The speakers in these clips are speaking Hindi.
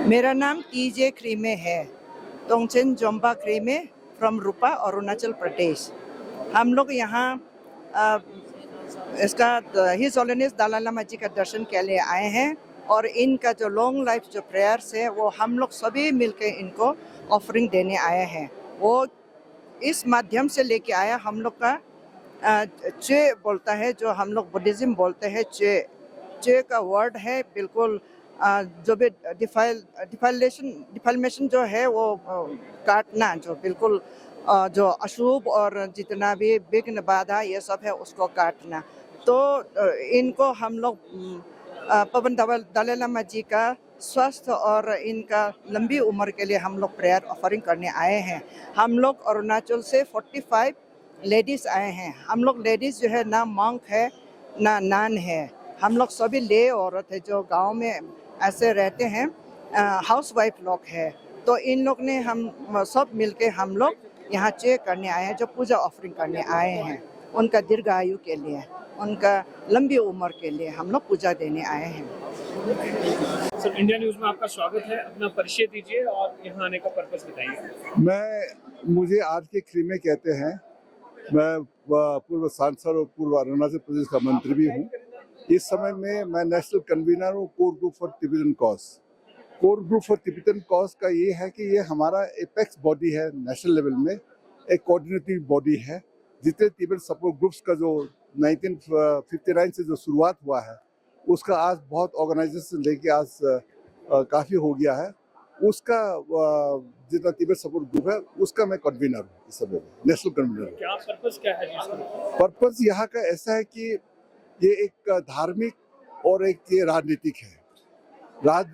मेरा नाम टीजे क्रीमे है, तोंगचेन जोम्बा क्रीमे फ्रॉम रूपा, अरुणाचल प्रदेश। हम लोग यहाँ अ, इसका हिज होलिनेस दलाई लामा जी का दर्शन के लिए आए हैं और इनका जो लॉन्ग लाइफ जो प्रेयर्स है वो हम लोग सभी मिलकर इनको ऑफरिंग देने आए हैं। वो इस माध्यम से लेके आया हम लोग का चे बोलता है, जो हम लोग बुद्धिज्म बोलते हैं चे। चे का वर्ड है बिल्कुल जो भी डिफाइलेशन जो है वो काटना, जो बिल्कुल जो अशुभ और जितना भी विघ्न बाधा ये सब है उसको काटना। तो इनको हम लोग पवन दलाई लामा जी का स्वास्थ्य और इनका लंबी उम्र के लिए हम लोग प्रेयर ऑफरिंग करने आए हैं। हम लोग अरुणाचल से 45 लेडीज़ आए हैं। हम लोग लेडीज़ जो है ना मंक है ना नान है, हम लोग सभी ले औरत है जो गांव में ऐसे रहते हैं, हाउस वाइफ लोग है। तो इन लोग ने हम सब मिलके हम लोग यहाँ चेक करने आए हैं, जो पूजा ऑफरिंग करने आए हैं। उनका दीर्घायु के लिए, उनका लंबी उम्र के लिए हम लोग पूजा देने आए हैं। सर, इंडिया न्यूज़ में आपका स्वागत है। अपना परिचय दीजिए और यहाँ आने का पर्पस बताइए। मुझे आज के क्रीमे कहते हैं। मैं पूर्व सांसद और पूर्व अरुणाचल प्रदेश का मंत्री भी हूँ। इस समय में मैं नेशनल कन्वीनर हूँ core group for Tibetan cause. Core group for Tibetan cause का ये है कि ये हमारा एपेक्स बॉडी है नेशनल लेवल में, एक कोऑर्डिनेटिव बॉडी है। जितने तिब्बत सपोर्ट ग्रुप्स का जो 1959 से जो शुरुआत हुआ है उसका आज बहुत ऑर्गेनाइजेशन लेके आज काफ़ी हो गया है। उसका जितना तिब्बत सपोर्ट ग्रुप है उसका मैं कन्वीनर हूँ, इस समय नेशनल कन्वीनर हूँ। क्या पर्पस क्या है? पर्पस यहाँ का ऐसा है कि ये एक धार्मिक और एक ये राजनीतिक है।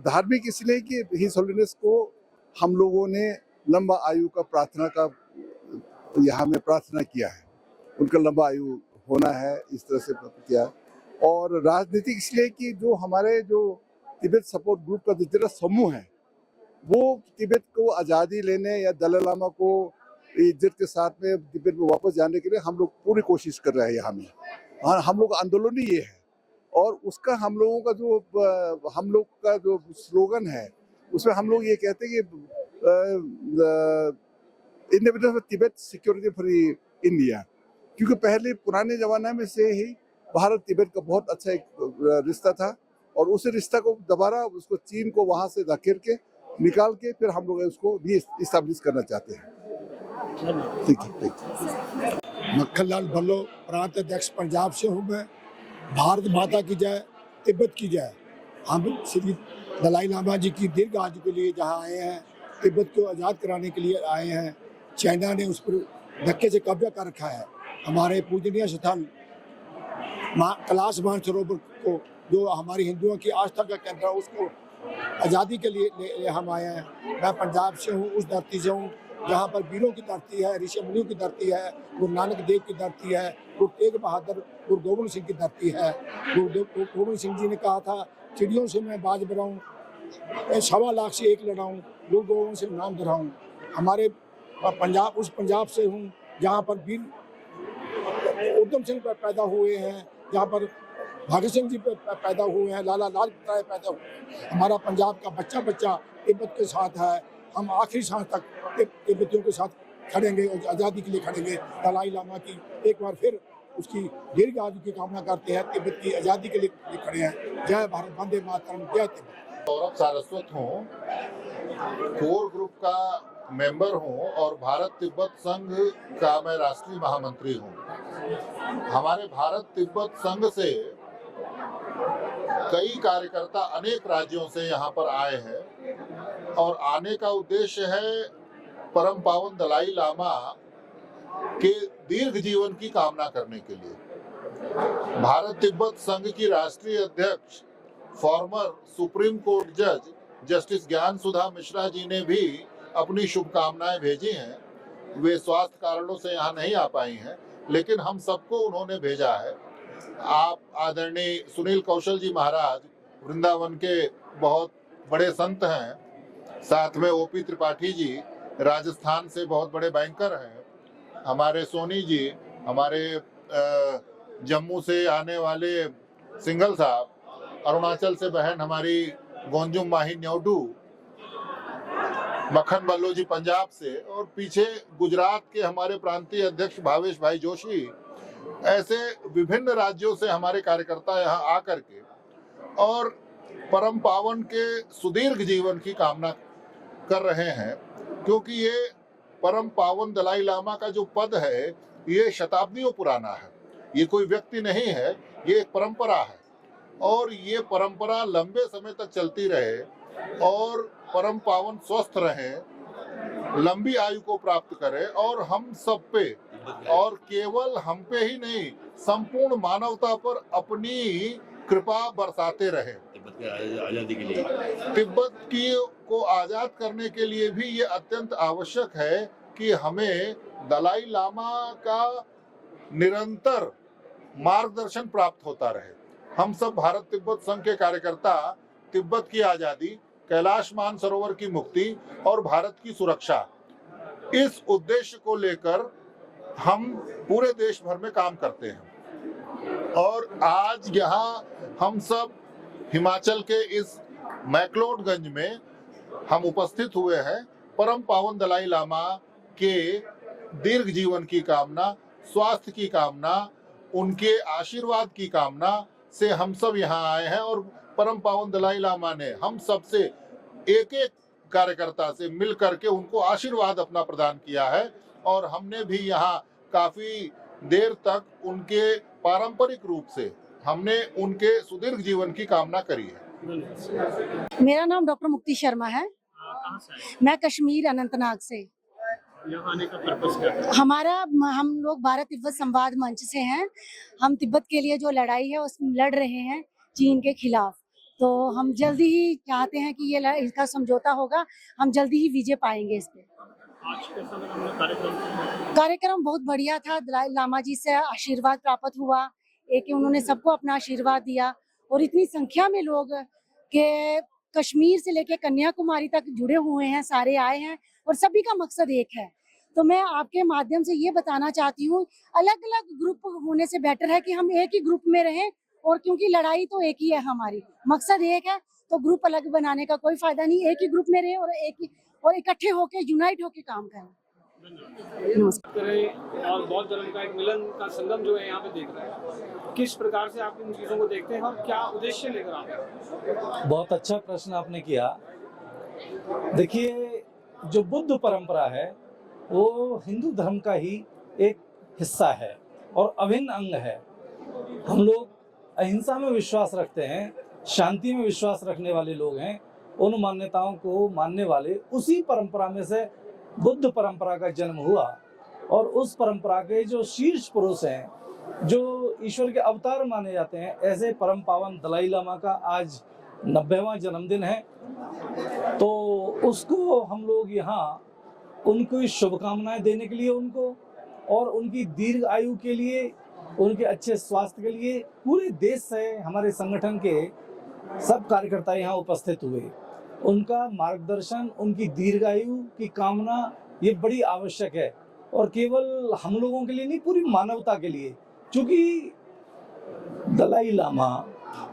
धार्मिक इसलिए कि हिज होलिनेस को हम लोगों ने लंबा आयु का प्रार्थना का यहाँ में प्रार्थना किया है, उनका लंबा आयु होना है, इस तरह से किया। और राजनीतिक इसलिए कि जो हमारे जो तिब्बत सपोर्ट ग्रुप का जितना समूह है वो तिब्बत को आज़ादी लेने या दलाई लामा को इज्जत के साथ में तिब्बत में वापस जाने के लिए हम लोग पूरी कोशिश कर रहे हैं यहाँ में। हम लोग का आंदोलन ही ये है और उसका हम लोगों का जो स्लोगन है उसमें हम लोग ये कहते हैं कि independence of Tibet, security for India. क्योंकि पहले पुराने जमाने में से ही भारत तिब्बत का बहुत अच्छा एक रिश्ता था और उस रिश्ता को दोबारा उसको चीन को वहाँ से धकेल के निकाल के फिर हम लोग उसको भी इस्टेब्लिश करना चाहते हैं। ठीक है। मक्खनलाल भल्लो, प्रांत अध्यक्ष पंजाब से हूँ मैं। भारत माता की जय, तिब्बत की जय। हम श्री दलाई लामा जी की दीर्घ आयु के लिए जहाँ आए हैं, तिब्बत को आज़ाद कराने के लिए आए हैं। चाइना ने उस पर धक्के से कब्जा कर रखा है। हमारे पूजनीय स्थल कैलाश मानसरोवर को, जो हमारी हिंदुओं की आस्था का केंद्र है, उसको आज़ादी के लिए हम आए हैं। मैं पंजाब से हूँ, उस धरती से हूँ जहाँ पर वीरों की धरती है, ऋषि मुनियों की धरती है, गुरु नानक देव की धरती है, गुरु तेग बहादुर गुरु गोविंद सिंह की धरती है। गुरु गोविंद सिंह जी ने कहा था, चिड़ियों से मैं बाज बराऊँ, 1.25 लाख से एक लड़ाऊँ, गुरु गोविंद से नाम दोहराऊँ। हमारे पंजाब, उस पंजाब से हूँ जहाँ पर वीर उधम सिंह पैदा हुए हैं, जहाँ पर भगत सिंह जी पैदा हुए हैं, लाला लाजपत राय पैदा हुए। हमारा पंजाब का बच्चा बच्चा तिब्बत के साथ है। हम आखिरी सांस तक तिब्बतियों के साथ खड़ेंगे और आज़ादी के लिए खड़ेंगे। दलाई लामा की एक बार फिर उसकी दीर्घ आयु की कामना करते हैं, तिब्बत की आज़ादी के लिए खड़े हैं। जय भारत, वंदे मातरम, जय तिब्बत। गौरव सारस्वत हूँ, कोर ग्रुप का मेंबर हूँ और भारत तिब्बत संघ का मैं राष्ट्रीय महामंत्री हूँ। हमारे भारत तिब्बत संघ से कई कार्यकर्ता अनेक राज्यों से यहाँ पर आए हैं और आने का उद्देश्य है परम पावन दलाई लामा के दीर्घ जीवन की कामना करने के लिए। भारत तिब्बत संघ की राष्ट्रीय अध्यक्ष फॉर्मर सुप्रीम कोर्ट जज जस्टिस ज्ञान सुधा मिश्रा जी ने भी अपनी शुभकामनाएं भेजी हैं। वे स्वास्थ्य कारणों से यहाँ नहीं आ पाई हैं, लेकिन हम सबको उन्होंने भेजा है। आप आदरणीय सुनील कौशल जी महाराज वृंदावन के बहुत बड़े संत हैं, साथ में ओपी त्रिपाठी जी राजस्थान से बहुत बड़े बैंकर हैं, हमारे सोनी जी, हमारे जम्मू से आने वाले सिंगल साहब, अरुणाचल से बहन हमारी गोंजुम माही न्योडू, मक्खन बल्लो जी पंजाब से, और पीछे गुजरात के हमारे प्रांतीय अध्यक्ष भावेश भाई जोशी, ऐसे विभिन्न राज्यों से हमारे कार्यकर्ता यहाँ आकर के और परम पावन के सुदीर्घ जीवन की कामना कर रहे हैं, क्योंकि ये परम पावन दलाई लामा का जो पद है ये शताब्दियों पुराना है। ये कोई व्यक्ति नहीं है, ये एक परंपरा है, और ये परंपरा लंबे समय तक चलती रहे और परम पावन स्वस्थ रहे, लंबी आयु को प्राप्त करे, और हम सब पे, और केवल हम पे ही नहीं, संपूर्ण मानवता पर अपनी कृपा बरसाते रहे। तिब्बत के आज़ादी के लिए, तिब्बत की को आजाद करने के लिए भी ये अत्यंत आवश्यक है कि हमें दलाई लामा का निरंतर मार्गदर्शन प्राप्त होता रहे। हम सब भारत तिब्बत संघ के कार्यकर्ता तिब्बत की आजादी, कैलाश मानसरोवर की मुक्ति और भारत की सुरक्षा, इस उद्देश्य को लेकर हम पूरे देश भर में काम करते हैं। और आज यहाँ हम सब हिमाचल के इस मैक्लोडगंज में हम उपस्थित हुए हैं परम पावन दलाई लामा के दीर्घ जीवन की कामना, स्वास्थ्य की कामना, उनके आशीर्वाद की कामना से हम सब यहाँ आए हैं। और परम पावन दलाई लामा ने हम सब से एक एक कार्यकर्ता से मिल करके उनको आशीर्वाद अपना प्रदान किया है, और हमने भी यहाँ काफी देर तक उनके पारंपरिक रूप से हमने उनके सुदीर्घ जीवन की कामना करी है। मेरा नाम डॉक्टर मुक्ति शर्मा है। कहाँ से आए? मैं कश्मीर अनंतनाग से। यहाँ आने का पर्पस क्या है? हम लोग भारत तिब्बत संवाद मंच से हैं। हम तिब्बत के लिए जो लड़ाई है उसमें लड़ रहे हैं चीन के खिलाफ। तो हम जल्दी ही चाहते हैं कि ये इसका समझौता होगा, हम जल्दी ही विजय पाएंगे इस पे। आज कैसा लगा हमने कार्यक्रम? कार्यक्रम बहुत बढ़िया था। दलाई लामा जी से आशीर्वाद प्राप्त हुआ, एक उन्होंने सबको अपना आशीर्वाद दिया, और इतनी संख्या में लोग के कश्मीर से लेकर कन्याकुमारी तक जुड़े हुए हैं, सारे आए हैं, और सभी का मकसद एक है। तो मैं आपके माध्यम से ये बताना चाहती हूँ, अलग अलग ग्रुप होने से बेटर है कि हम एक ही ग्रुप में रहें, और क्योंकि लड़ाई तो एक ही है, हमारी मकसद एक है, तो ग्रुप अलग बनाने का कोई फायदा नहीं। एक ही ग्रुप में रहें और इकट्ठे होके यूनाइट होके काम करें। और बौद्ध धर्म का एक मिलन का संगम जो है यहाँ पे देख रहे हैं, किस प्रकार से आप इन चीजों को देखते हैं और क्या उद्देश्य लेकर आते हैं? बहुत अच्छा प्रश्न आपने किया। देखिए, जो बुद्ध परंपरा है वो हिंदू धर्म का ही एक हिस्सा है और अभिन्न अंग है। हम लोग अहिंसा में विश्वास रखते हैं, शांति में विश्वास रखने वाले लोग हैं। उन मान्यताओं को मानने वाले, उसी परंपरा में से बुद्ध परंपरा का जन्म हुआ, और उस परंपरा के जो शीर्ष पुरुष हैं, जो ईश्वर के अवतार माने जाते हैं, ऐसे परम पावन दलाई लामा का आज 90वां जन्मदिन है। तो उसको हम लोग यहाँ उनको शुभकामनाएं देने के लिए, उनको और उनकी दीर्घ आयु के लिए, उनके अच्छे स्वास्थ्य के लिए पूरे देश से हमारे संगठन के सब कार्यकर्ता यहाँ उपस्थित हुए। उनका मार्गदर्शन, उनकी दीर्घायु की कामना ये बड़ी आवश्यक है, और केवल हम लोगों के लिए नहीं, पूरी मानवता के लिए। क्योंकि दलाई लामा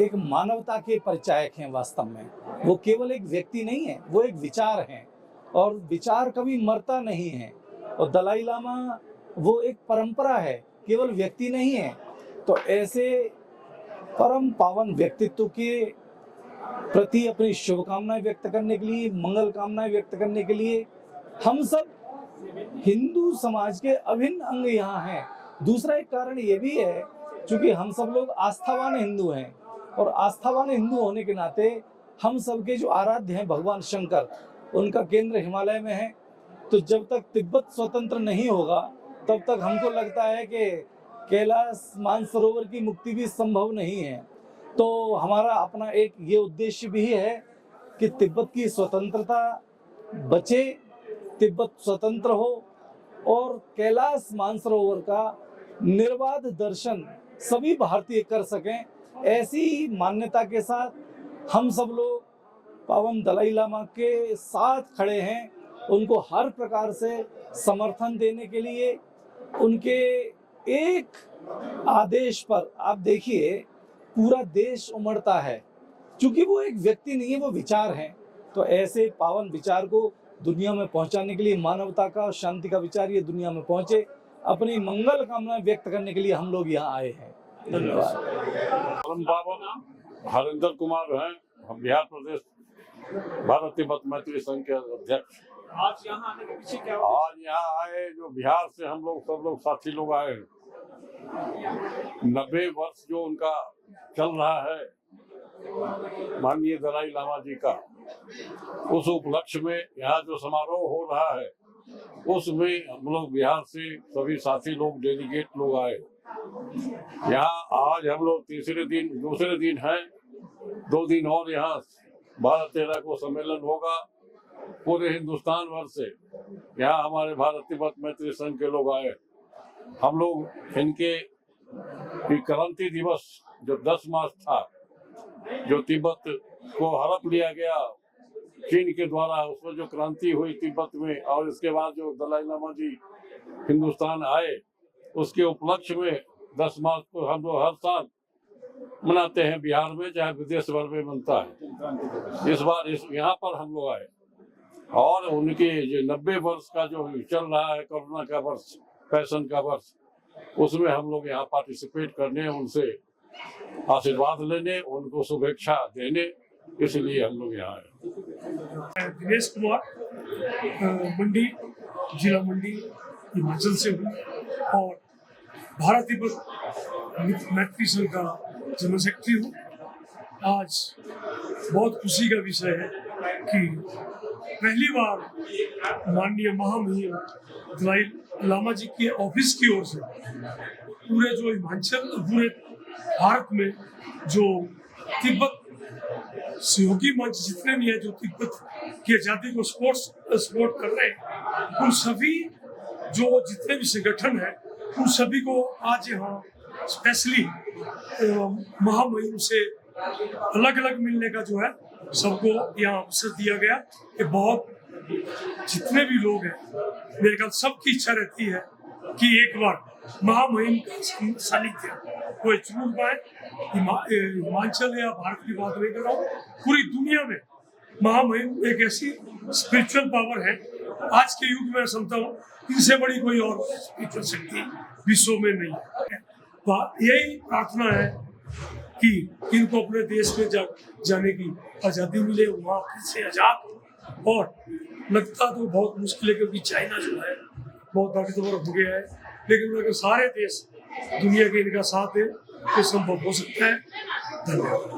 एक मानवता के परिचायक हैं। वास्तव में वो केवल एक व्यक्ति नहीं है, वो एक विचार है, और विचार कभी मरता नहीं है। और दलाई लामा वो एक परंपरा है, केवल व्यक्ति नहीं है। तो ऐसे परम पावन व्यक्तित्व के प्रति अपनी शुभकामनाएं व्यक्त करने के लिए, मंगल कामनाएं व्यक्त करने के लिए हम सब हिंदू समाज के अभिन्न अंग यहाँ हैं। दूसरा एक कारण ये भी है, क्योंकि हम सब लोग आस्थावान हिंदू हैं, और आस्थावान हिंदू होने के नाते हम सबके जो आराध्य हैं भगवान शंकर, उनका केंद्र हिमालय में है। तो जब तक तिब्बत स्वतंत्र नहीं होगा तब तक हमको लगता है कि कैलाश मानसरोवर की मुक्ति भी संभव नहीं है। तो हमारा अपना एक ये उद्देश्य भी है कि तिब्बत की स्वतंत्रता बचे, तिब्बत स्वतंत्र हो, और कैलाश मानसरोवर का निर्बाध दर्शन सभी भारतीय कर सकें। ऐसी मान्यता के साथ हम सब लोग पावन दलाई लामा के साथ खड़े हैं, उनको हर प्रकार से समर्थन देने के लिए। उनके एक आदेश पर आप देखिए पूरा देश उमड़ता है, क्योंकि वो एक व्यक्ति नहीं है, वो विचार हैं। तो ऐसे पावन विचार को दुनिया में पहुंचाने के लिए, मानवता का और शांति का विचार ये दुनिया में पहुंचे, अपनी मंगल कामना व्यक्त करने के लिए हम लोग यहाँ आए हैं। धन्यवाद। परम पावन हरिंदर कुमार हैं, हम बिहार प्रदेश भारत तिब्बत मैत्री संघ के अध्यक्ष। आज यहाँ आने के पीछे क्या हुआ? आज यहाँ आए जो बिहार से हम लोग सब लोग साथी लोग आए हैं। 90 वर्ष जो उनका चल रहा है माननीय दलाई लामा जी का, उस उपलक्ष्य में यहाँ जो समारोह हो रहा है उसमें हम लोग बिहार से सभी साथी लोग, डेलीगेट लोग आए। यहाँ आज हम लोग दूसरे दिन है, 2 दिन और यहाँ 12-13 को सम्मेलन होगा। पूरे हिंदुस्तान भर से यहाँ हमारे भारत तिब्बत मैत्री संघ के लोग आए। हम लोग इनके क्रांति दिवस जो 10 मार्च था, जो तिब्बत को हड़प लिया गया चीन के द्वारा, उसमें जो क्रांति हुई तिब्बत में, और इसके बाद जो दलाई लामा जी हिंदुस्तान आए, उसके उपलक्ष्य में 10 मार्च को हम लोग हर साल मनाते हैं बिहार में, चाहे विदेश भर में बनता है। इस बार यहाँ पर हम लोग आए और उनके जो 90 वर्ष का जो चल रहा है कोरोना का वर्ष, पैशन का वर्ष, उसमें हम लोग यहाँ पार्टिसिपेट करने, उनसे आशीर्वाद लेने, उनको शुभेच्छा देने, इसलिए हम लोग यहाँ आए। दिनेश कुमार, मंडी, जिला मंडी, हिमाचल से हूँ और भारत तिब्बत मैत्री संघ का जनरल सेक्रेटरी हूँ। आज बहुत खुशी का विषय है कि पहली बार माननीय महामहिम दलाई लामा जी के ऑफिस की ओर से पूरे जो हिमाचल, पूरे भारत में जो तिब्बत सहयोगी मंच जितने भी हैं, जो तिब्बत की आज़ादी को सपोर्ट कर रहे हैं, उन सभी जो जितने भी संगठन हैं, उन सभी को आज यहाँ स्पेशली महामहिम से अलग अलग मिलने का जो है सबको यहाँ अवसर दिया गया। कि बहुत जितने भी लोग हैं, मेरे ख्याल सबकी इच्छा रहती है कि एक बार महामहिम का सानिध्य वो जरूर पाए। हिमाचल या भारत की बात नहीं कर रहा हूँ, पूरी दुनिया में महामहिम एक ऐसी स्पिरिचुअल पावर है आज के युग में, समझता हूँ इनसे बड़ी कोई और स्पिरिचुअल शक्ति विश्व में नहीं है। यही प्रार्थना है कि इनको अपने देश में जाने की आज़ादी मिले, वहाँ फिर से आज़ाद हो। और लगता तो बहुत मुश्किल है क्योंकि चाइना जो है बहुत ताकतवर हो गया है, लेकिन अगर सारे देश दुनिया के इनका साथ है तो संभव हो सकता है। धन्यवाद।